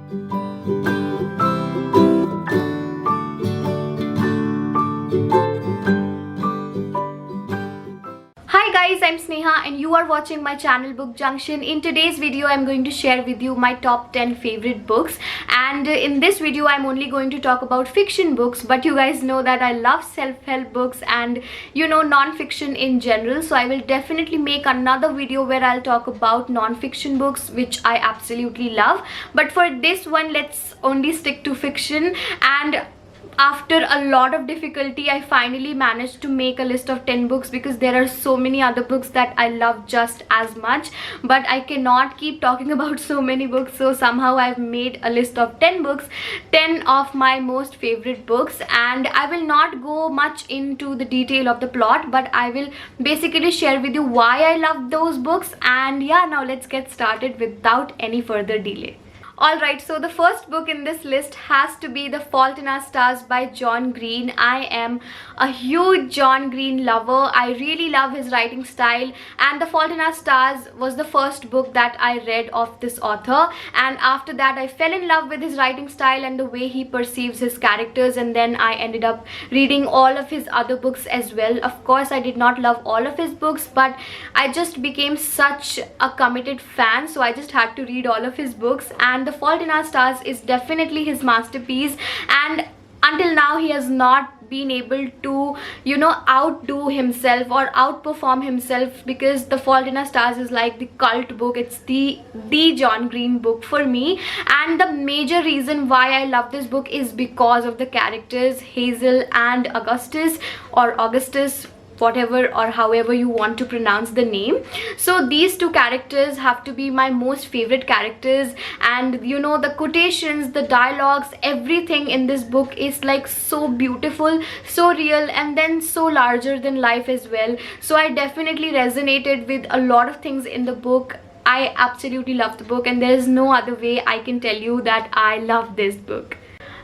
Hi guys, I'm Sneha and you are watching my channel Book Junction. In today's video, I'm going to share with you my top 10 favorite books, and in this video, I'm only going to talk about fiction books, but you guys know that I love self-help books and non-fiction in general, so I will definitely make another video where I'll talk about non-fiction books which I absolutely love. But for this one, let's only stick to fiction. And after a lot of difficulty, I finally managed to make a list of 10 books because there are so many other books that I love just as much, but I cannot keep talking about so many books, so somehow I've made a list of 10 books, 10 of my most favorite books. And I will not go much into the detail of the plot, but I will basically share with you why I love those books. And yeah, now let's get started without any further delay. Alright, so the first book in this list has to be The Fault in Our Stars by John Green. I am a huge John Green lover. I really love his writing style, and The Fault in Our Stars was the first book that I read of this author, and after that I fell in love with his writing style and the way he perceives his characters, and then I ended up reading all of his other books as well. Of course, I did not love all of his books, but I just became such a committed fan, so I just had to read all of his books. And The Fault in Our Stars is definitely his masterpiece, and until now he has not been able to outdo himself or outperform himself, because The Fault in Our Stars is like the cult book. It's the John Green book for me, and the major reason why I love this book is because of the characters Hazel and Augustus, whatever or however you want to pronounce the name. So these two characters have to be my most favorite characters, and the quotations, the dialogues, everything in this book is like so beautiful, so real, and then so larger than life as well. So I definitely resonated with a lot of things in the book. I absolutely love the book, and there is no other way I can tell you that I love this book.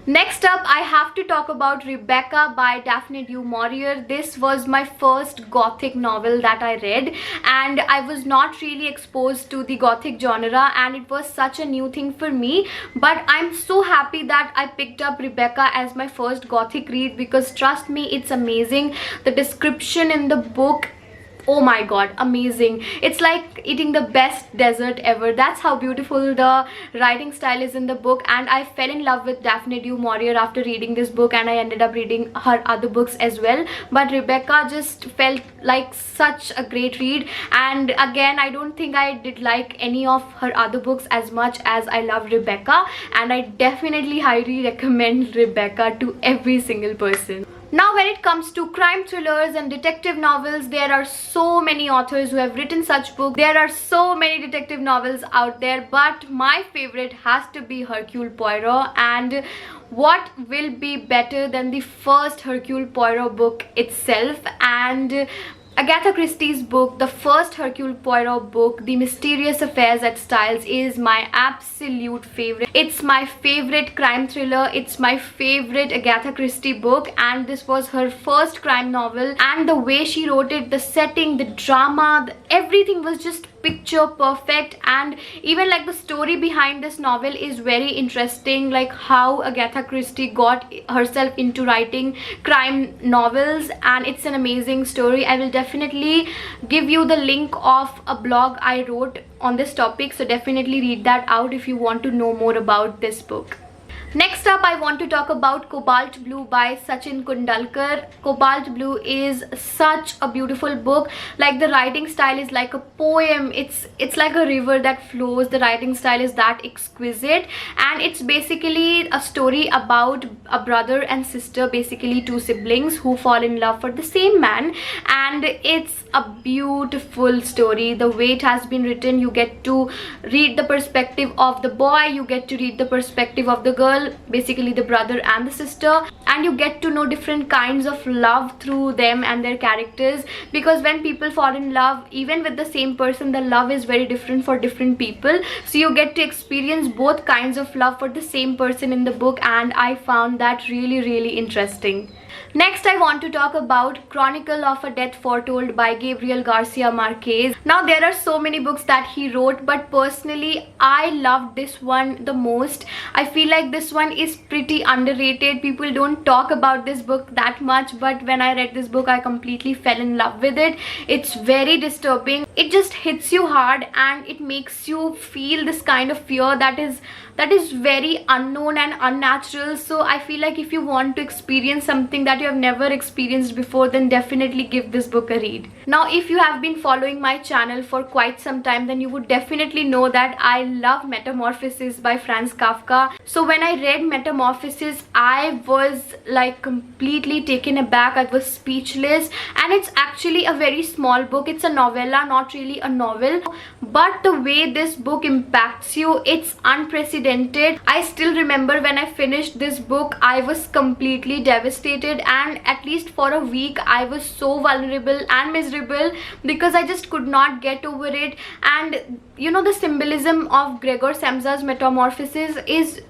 Next up, I have to talk about Rebecca by Daphne du Maurier. This was my first gothic novel that I read, and I was not really exposed to the gothic genre, and it was such a new thing for me. But I'm so happy that I picked up Rebecca as my first gothic read, because trust me, it's amazing. The description in the book, oh my god, amazing. It's like eating the best dessert ever. That's how beautiful the writing style is in the book, and I fell in love with Daphne du Maurier after reading this book, and I ended up reading her other books as well. But Rebecca just felt like such a great read, and again, I don't think I did like any of her other books as much as I love Rebecca, and I definitely highly recommend Rebecca to every single person. Now, when it comes to crime thrillers and detective novels, there are so many authors who have written such books. There are so many detective novels out there, but my favorite has to be Hercule Poirot. And what will be better than the first Hercule Poirot book itself? And Agatha Christie's book, the first Hercule Poirot book, The Mysterious Affairs at Styles, is my absolute favorite. It's my favorite crime thriller. It's my favorite Agatha Christie book, and this was her first crime novel, and the way she wrote it, the setting, the drama, everything was just picture perfect. And even like the story behind this novel is very interesting, like how Agatha Christie got herself into writing crime novels, and it's an amazing story. I will definitely give you the link of a blog I wrote on this topic, so definitely read that out if you want to know more about this book. Next up, I want to talk about Cobalt Blue by Sachin Kundalkar. Cobalt Blue is such a beautiful book. Like, the writing style is like a poem. It's like a river that flows. The writing style is that exquisite, and it's basically a story about a brother and sister, basically two siblings who fall in love for the same man, and it's a beautiful story. The way it has been written, you get to read the perspective of the boy, you get to read the perspective of the girl, basically the brother and the sister, and you get to know different kinds of love through them and their characters, because when people fall in love, even with the same person, the love is very different for different people. So you get to experience both kinds of love for the same person in the book, and I found that really, really interesting. Next, I want to talk about Chronicle of a Death Foretold by Gabriel Garcia Marquez. Now, there are so many books that he wrote, but personally, I loved this one the most. I feel like this one is pretty underrated. People don't talk about this book that much, but when I read this book, I completely fell in love with it. It's very disturbing. It just hits you hard and it makes you feel this kind of fear that is very unknown and unnatural. So I feel like if you want to experience something that you have never experienced before, then definitely give this book a read. Now, if you have been following my channel for quite some time, then you would definitely know that I love Metamorphosis by Franz Kafka. So when I read Metamorphosis, I was like completely taken aback. I was speechless, and it's actually a very small book. It's a novella, not really a novel, but the way this book impacts you, it's unprecedented. I still remember when I finished this book, I was completely devastated, and at least for a week I was so vulnerable and miserable because I just could not get over it. And you know, the symbolism of Gregor Samsa's Metamorphosis is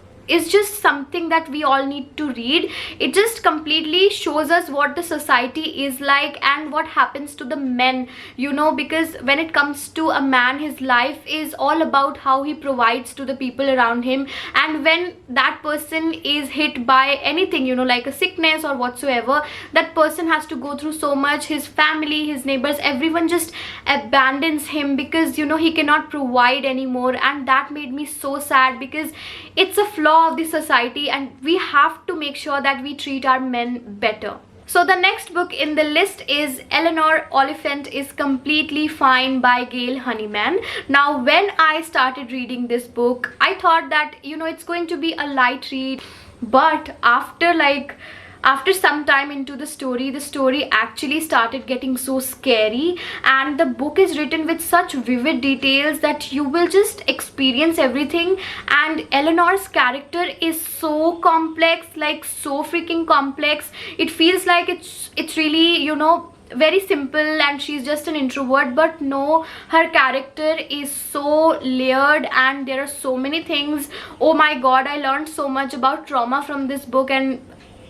just something that we all need to read. It just completely shows us what the society is like and what happens to the men, you know, because when it comes to a man, his life is all about how he provides to the people around him, and when that person is hit by anything, you know, like a sickness or whatsoever, that person has to go through so much. His family, his neighbors, everyone just abandons him because, you know, he cannot provide anymore. And that made me so sad because it's a flaw of the society, and we have to make sure that we treat our men better. So the next book in the list is Eleanor Oliphant is Completely Fine by Gail Honeyman. Now, when I started reading this book, I thought that, you know, it's going to be a light read, but after some time into the story actually started getting so scary, and the book is written with such vivid details that you will just experience everything. And Eleanor's character is so complex, like so freaking complex. It feels like it's really, you know, very simple and she's just an introvert, but no, her character is so layered and there are so many things. Oh my god, I learned so much about trauma from this book, and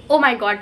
oh my god,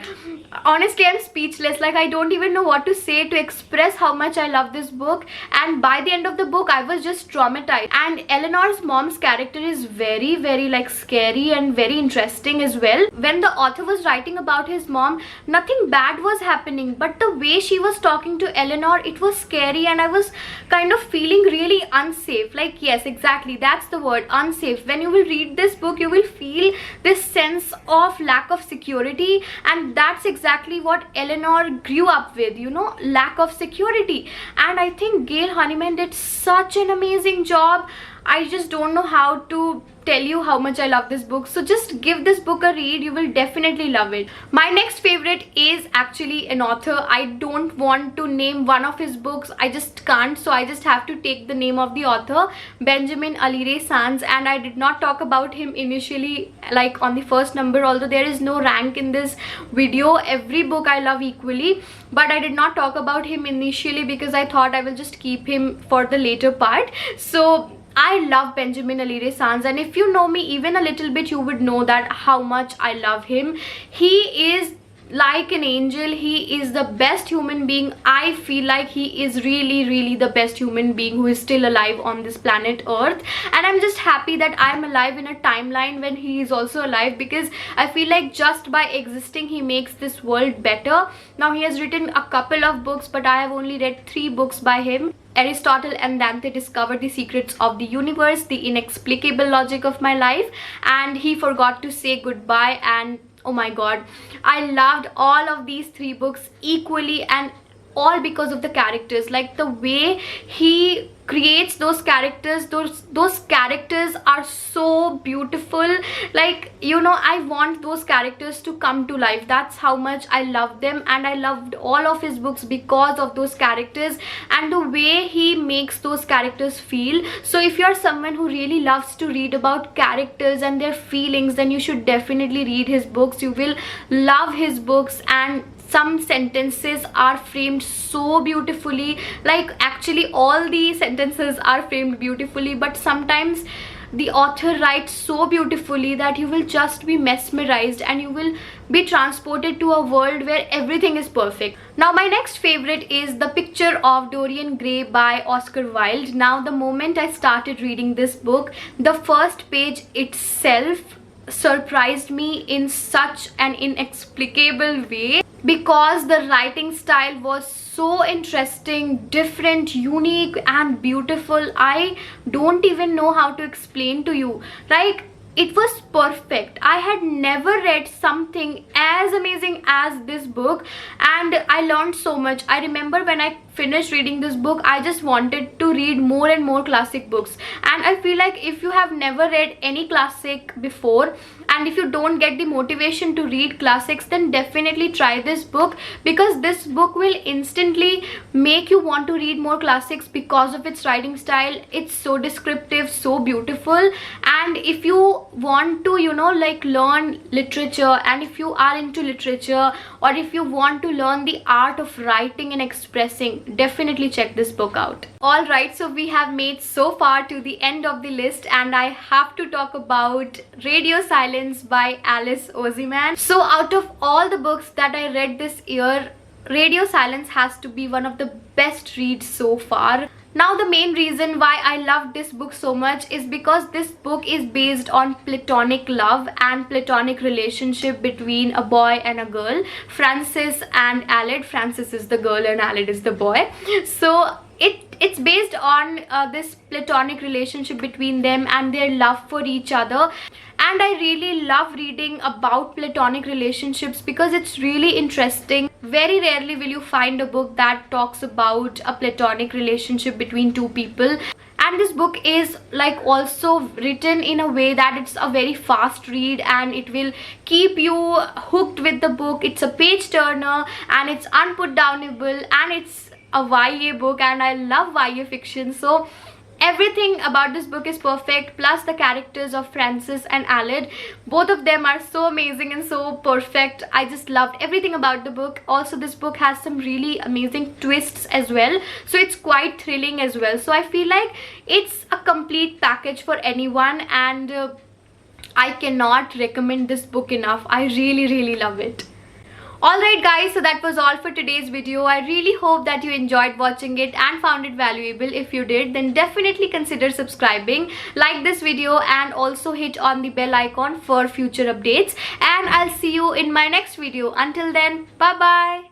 honestly, I'm speechless. Like, I don't even know what to say to express how much I love this book. And by the end of the book, I was just traumatized. And Eleanor's mom's character is very, very like scary and very interesting as well. When the author was writing about his mom, nothing bad was happening, but the way she was talking to Eleanor, it was scary, and I was kind of feeling really unsafe. Like, yes, exactly, that's the word, unsafe. When you will read this book, you will feel this sense of lack of security, and that's exactly what Eleanor grew up with, you know, lack of security. And I think Gail Honeyman did such an amazing job. I just don't know how to tell you how much I love this book. So just give this book a read, you will definitely love it. My next favorite is actually an author. I don't want to name one of his books, I just can't, so I just have to take the name of the author, Benjamin Alire Sands. And I did not talk about him initially, like on the first number, although there is no rank in this video. Every book I love equally, but I did not talk about him initially because I thought I will just keep him for the later part. So I love Benjamin Alire Sands, and if you know me even a little bit, you would know that how much I love him. He is like an angel. He is the best human being. I feel like he is really the best human being who is still alive on this planet Earth, and I'm just happy that I'm alive in a timeline when he is also alive, because I feel like just by existing he makes this world better. Now, he has written a couple of books, but I have only read 3 books by him. Aristotle and Dante discovered the secrets of the universe, the inexplicable logic of my life, and He Forgot to Say Goodbye. And oh my god, I loved all of these 3 books equally, and all because of the characters. Like, the way he creates those characters, those characters are so beautiful. Like, you know, I want those characters to come to life. That's how much I love them, and I loved all of his books because of those characters and the way he makes those characters feel. So if you're someone who really loves to read about characters and their feelings, then you should definitely read his books. You will love his books, and some sentences are framed so beautifully. Like, actually all the sentences are framed beautifully, but sometimes the author writes so beautifully that you will just be mesmerized and you will be transported to a world where everything is perfect. Now my next favorite is The Picture of Dorian Gray by Oscar Wilde. Now the moment I started reading this book, the first page itself surprised me in such an inexplicable way, because the writing style was so interesting, different, unique and beautiful. I don't even know how to explain to you. Like, it was perfect. I had never read something as amazing as this book, and I learned so much. I remember when I finished reading this book, I just wanted to read more and more classic books. And I feel like if you have never read any classic before, and if you don't get the motivation to read classics, then definitely try this book, because this book will instantly make you want to read more classics because of its writing style. It's so descriptive, so beautiful. And if you want to, you know, like learn literature, and if you are into literature, or if you want to learn the art of writing and expressing, definitely check this book out. Alright, so we have made so far to the end of the list, and I have to talk about Radio Silence by Alice Oseman. So out of all the books that I read this year, Radio Silence has to be one of the best reads so far. Now the main reason why I loved this book so much is because this book is based on platonic love and platonic relationship between a boy and a girl, Francis and Aled. Francis is the girl and Aled is the boy. So it's based on this platonic relationship between them and their love for each other. And I really love reading about platonic relationships because it's really interesting. Very rarely will you find a book that talks about a platonic relationship between two people. And this book is like also written in a way that it's a very fast read and it will keep you hooked with the book. It's a page turner and it's unputdownable and it's a YA book, and I love YA fiction. So everything about this book is perfect, plus the characters of Francis and Aled, both of them are so amazing and so perfect. I just loved everything about the book. Also, this book has some really amazing twists as well, so it's quite thrilling as well. So I feel like it's a complete package for anyone, and I cannot recommend this book enough. I really love it. Alright guys, so that was all for today's video. I really hope that you enjoyed watching it and found it valuable. If you did, then definitely consider subscribing, like this video, and also hit on the bell icon for future updates. And I'll see you in my next video. Until then, bye bye.